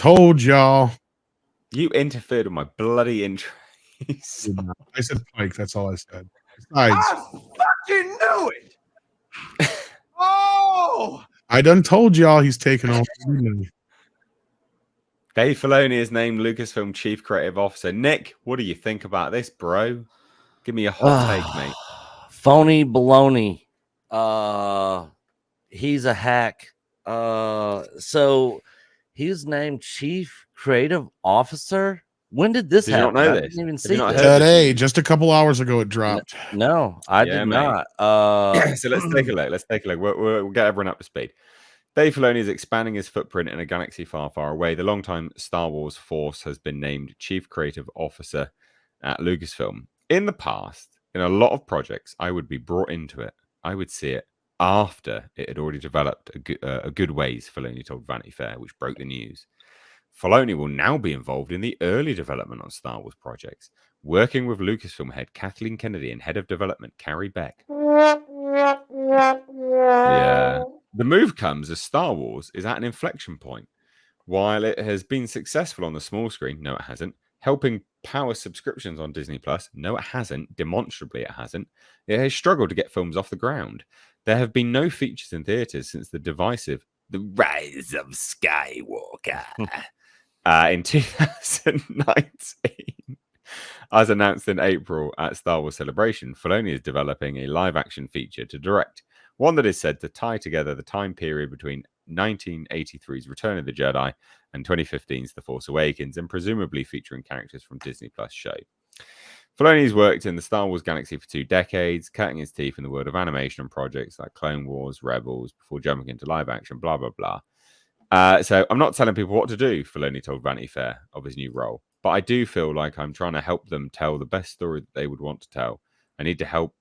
Told y'all. You interfered with my bloody intro. I said Pike. That's all I said. Besides, I fucking knew it. Oh, I done told y'all he's taking over. Dave Filoni is named Lucasfilm Chief Creative Officer. Nick, what do you think about this, bro? Give me a hot take, mate. Phony baloney. He's a hack. So he's named Chief Creative Officer. When did this Did you happen? not know I this? didn't even Have see you not this. heard Today, just a couple hours ago, it dropped. No, I Yeah, did mate. not. So let's take a look. We'll get everyone up to speed. Dave Filoni is expanding his footprint in a galaxy far, far away. The longtime Star Wars force has been named Chief Creative Officer at Lucasfilm. In the past, in a lot of projects, I would be brought into it. I would see it after it had already developed a good ways, Filoni told Vanity Fair, which broke the news. Filoni will now be involved in the early development on Star Wars projects, working with Lucasfilm head Kathleen Kennedy and head of development Carrie Beck. Yeah. The move comes as Star Wars is at an inflection point. While it has been successful on the small screen, no, it hasn't. Helping power subscriptions on Disney Plus, no, it hasn't. Demonstrably, it hasn't. It has struggled to get films off the ground. There have been no features in theaters since the divisive The Rise of Skywalker in 2019. As announced in April at Star Wars Celebration, Filoni is developing a live-action feature to direct, one that is said to tie together the time period between 1983's Return of the Jedi and 2015's The Force Awakens, and presumably featuring characters from Disney Plus show. Filoni's worked in the Star Wars galaxy for 2 decades, cutting his teeth in the world of animation and projects like Clone Wars, Rebels, before jumping into live action, blah, blah, blah. So I'm not telling people what to do, Filoni told Vanity Fair of his new role, but I do feel like I'm trying to help them tell the best story that they would want to tell. I need to help.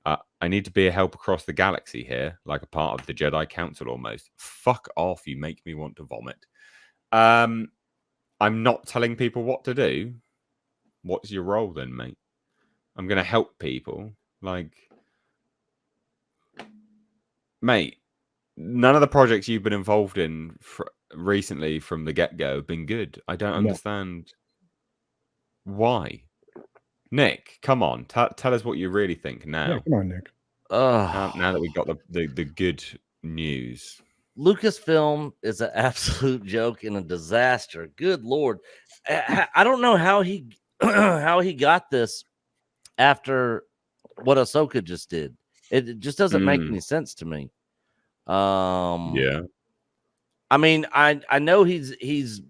I need to be a help across the galaxy here, like a part of the Jedi Council almost. Fuck off, you make me want to vomit. I'm not telling people what to do. What's your role then, mate? I'm going to help people. Like, mate, none of the projects you've been involved in recently from the get-go have been good. I don't understand why. Nick, come on. Tell us what you really think now. Yeah, come on, Nick. Now that we've got the good news. Lucasfilm is an absolute joke and a disaster. Good Lord. I don't know how he how he got this after what Ahsoka just did. It just doesn't make any sense to me. Yeah. I mean, I know he's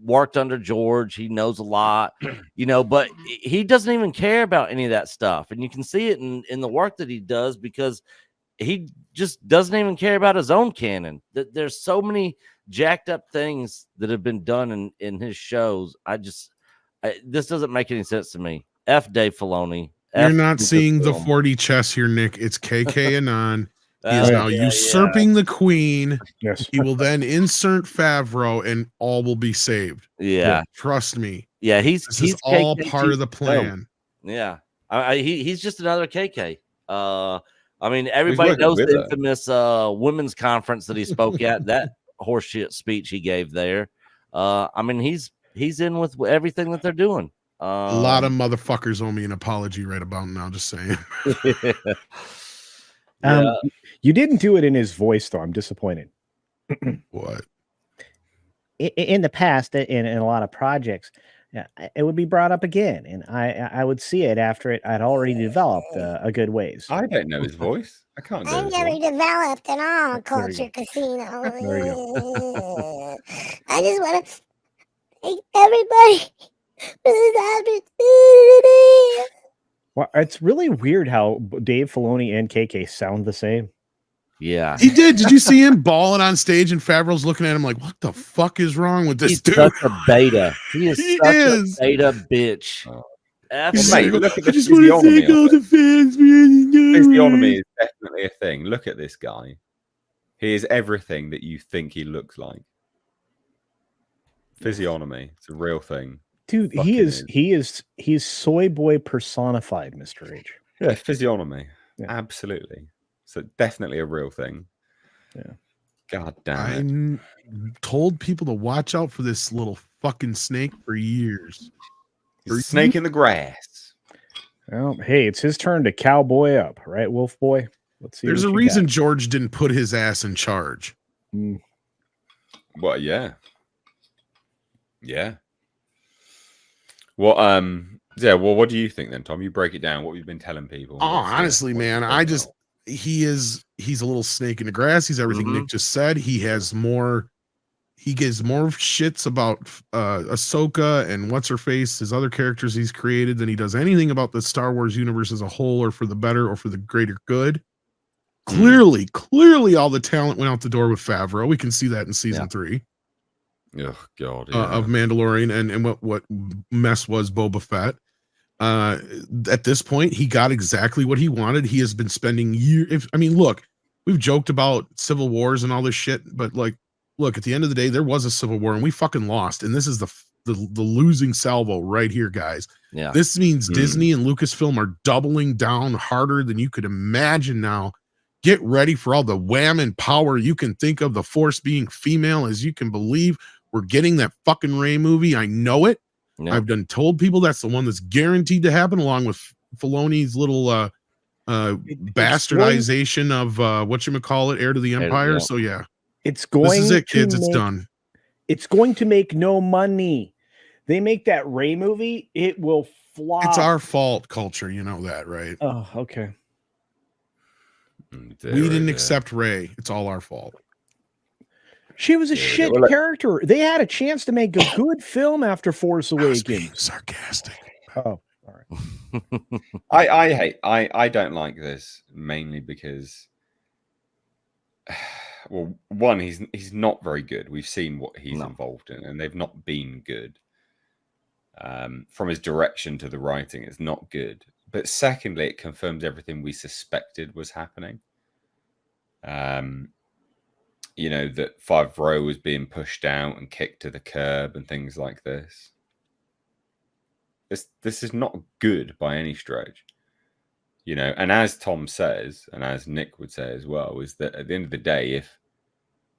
worked under George. He knows a lot, but he doesn't even care about any of that stuff. And you can see it in the work that he does, because he just doesn't even care about his own canon. There's so many jacked up things that have been done in his shows. This doesn't make any sense to me. F Dave Filoni. You're not seeing the 40 chess here, Nick. It's KK Anon. He is now usurping the queen. Yes. He will then insert Favreau and all will be saved. Yeah. Trust me. Yeah, this is all part of the plan. Yeah. He's just another KK. I mean, everybody knows the infamous women's conference that he spoke at, that horseshit speech he gave there. I mean, he's in with everything that they're doing. A lot of motherfuckers owe me an apology right about now, just saying. You didn't do it in his voice, though. I'm disappointed. What? In the past, in a lot of projects, it would be brought up again, and I would see it after it had already developed a good ways. I don't know his voice. I can't do I'm his very voice. developed in all culture casino. I just want to thank everybody for this opportunity. Well, it's really weird how Dave Filoni and KK sound the same. Yeah, he did. Did you see him balling on stage and Favreau's looking at him like, what the fuck is wrong with this dude? Such a beta. He is such a beta bitch. Mate, look at the physiognomy. Physiognomy is definitely a thing. Look at this guy. He is everything that you think he looks like. Physiognomy. It's a real thing. Dude, he's soy boy personified, Mr. H. Yeah, physiognomy. Yeah. Absolutely. So definitely a real thing. Yeah. God damn it. I told people to watch out for this little fucking snake for years. He's a snake in the grass. Well, hey, it's his turn to cowboy up, right, Wolf Boy? Let's see. There's a reason George didn't put his ass in charge. Well, yeah. Yeah. Well, well, what do you think then, Tom? You break it down. What we've been telling people. Oh, honestly, man, he's a little snake in the grass. He's everything Nick just said. He gives more shits about Ahsoka and what's her face, his other characters he's created, than he does anything about the Star Wars universe as a whole, or for the better, or for the greater good. Clearly, all the talent went out the door with Favreau. We can see that in season 3. Oh God, of Mandalorian, and what mess was Boba Fett. At this point, he got exactly what he wanted. He has been spending years. I mean, look, we've joked about civil wars and all this shit, but like, look, at the end of the day, there was a civil war and we fucking lost. And this is the losing salvo right here, guys. Yeah. This means Disney and Lucasfilm are doubling down harder than you could imagine now. Get ready for all the wham and power you can think of, the Force being female as you can believe. We're getting that fucking Rey movie. I know it. Yeah. I've told people that's the one that's guaranteed to happen, along with Filoni's little bastardization of whatchamacallit, Heir to the Empire. So yeah. It's going. This is it, kids. It's done. It's going to make no money. They make that Rey movie, it will flop. It's our fault, culture. You know that, right? Oh, okay. We didn't accept Rey. It's all our fault. She was a shit character. They had a chance to make a good film after Force Awakens. Being sarcastic. Oh, all right. I don't like this mainly because, well, one, he's not very good. We've seen what he's involved in, and they've not been good. From his direction to the writing, it's not good. But secondly, it confirms everything we suspected was happening. You know, that Favreau was being pushed out and kicked to the curb and things like this. This is not good by any stretch. You know, and as Tom says, and as Nick would say as well, is that at the end of the day,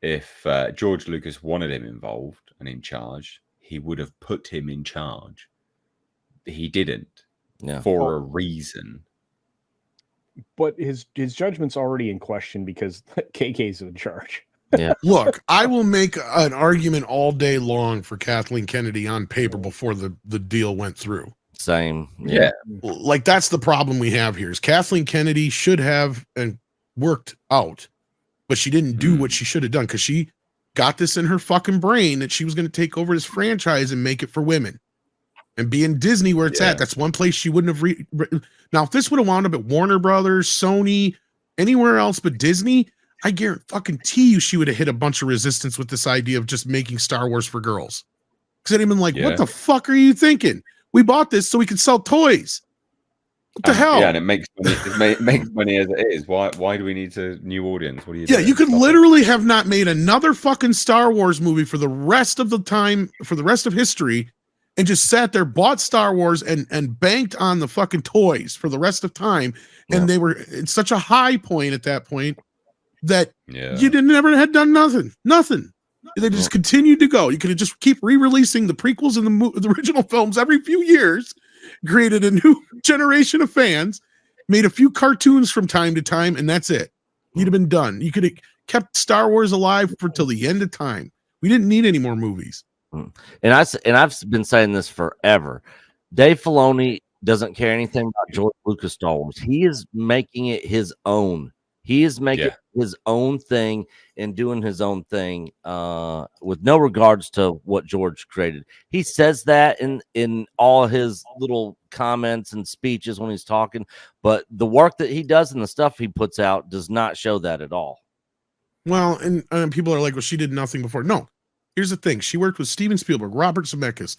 if George Lucas wanted him involved and in charge, he would have put him in charge. He didn't. Yeah. For a reason. But his judgment's already in question because KK's in charge. Yeah. Look, I will make an argument all day long for Kathleen Kennedy on paper before the deal went through. Same. Yeah. Like, that's the problem we have here is Kathleen Kennedy should have and worked out, but she didn't do what she should have done because she got this in her fucking brain that she was going to take over this franchise and make it for women. And be in Disney where it's at. That's one place she wouldn't have. Now, if this would have wound up at Warner Brothers, Sony, anywhere else but Disney, I guarantee you she would have hit a bunch of resistance with this idea of just making Star Wars for girls. Because they'd been like, what the fuck are you thinking? We bought this so we can sell toys. What the hell? Yeah, and it makes money. It makes money as it is. Why do we need a new audience? What do you? Yeah, you could literally have not made another fucking Star Wars movie for the rest of the time, for the rest of history, and just sat there, bought Star Wars, and banked on the fucking toys for the rest of time. And they were in such a high point at that point that you never had done nothing. They just continued to go. You could have just keep re-releasing the prequels and the original films every few years, created a new generation of fans, made a few cartoons from time to time, and that's it. You'd have been done. You could have kept Star Wars alive for till the end of time. We didn't need any more movies. And I've been saying this forever. Dave Filoni doesn't care anything about George Lucas Star Wars. He is making it his own. He is making his own thing and doing his own thing with no regards to what George created. He says that in all his little comments and speeches when he's talking, but the work that he does and the stuff he puts out does not show that at all. Well, and people are like, well, she did nothing before. No, here's the thing. She worked with Steven Spielberg, Robert Zemeckis,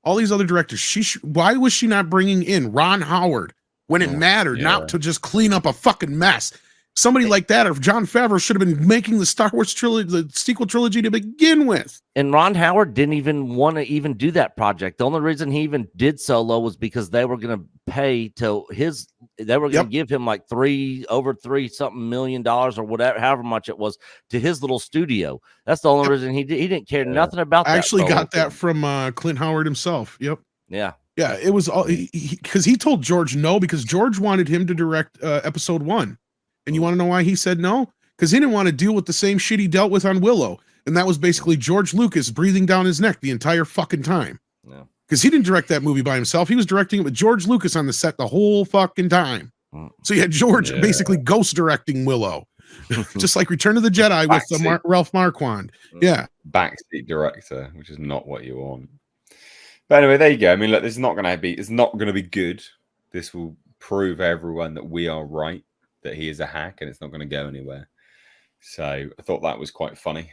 all these other directors. Why was she not bringing in Ron Howard when it mattered, not to just clean up a fucking mess? Somebody like that, or John Favreau, should have been making the Star Wars trilogy, the sequel trilogy to begin with. And Ron Howard didn't even want to even do that project. The only reason he even did Solo was because they were going to pay to his. They were going to give him like over $3 something million or whatever, however much it was, to his little studio. That's the only reason he didn't care nothing about that. I actually Solo got that film. from Clint Howard himself. Yep. Yeah. Yeah, it was all because he told George no, because George wanted him to direct episode 1. And you want to know why he said no? Because he didn't want to deal with the same shit he dealt with on Willow. And that was basically George Lucas breathing down his neck the entire fucking time. Yeah. Because he didn't direct that movie by himself. He was directing it with George Lucas on the set the whole fucking time. So you had George basically ghost directing Willow. Just like Return of the Jedi with Ralph Marquand. Yeah. Backseat director, which is not what you want. But anyway, there you go. I mean, look, it's not going to be good. This will prove everyone that we are right, that he is a hack, and it's not going to go anywhere. So I thought that was quite funny.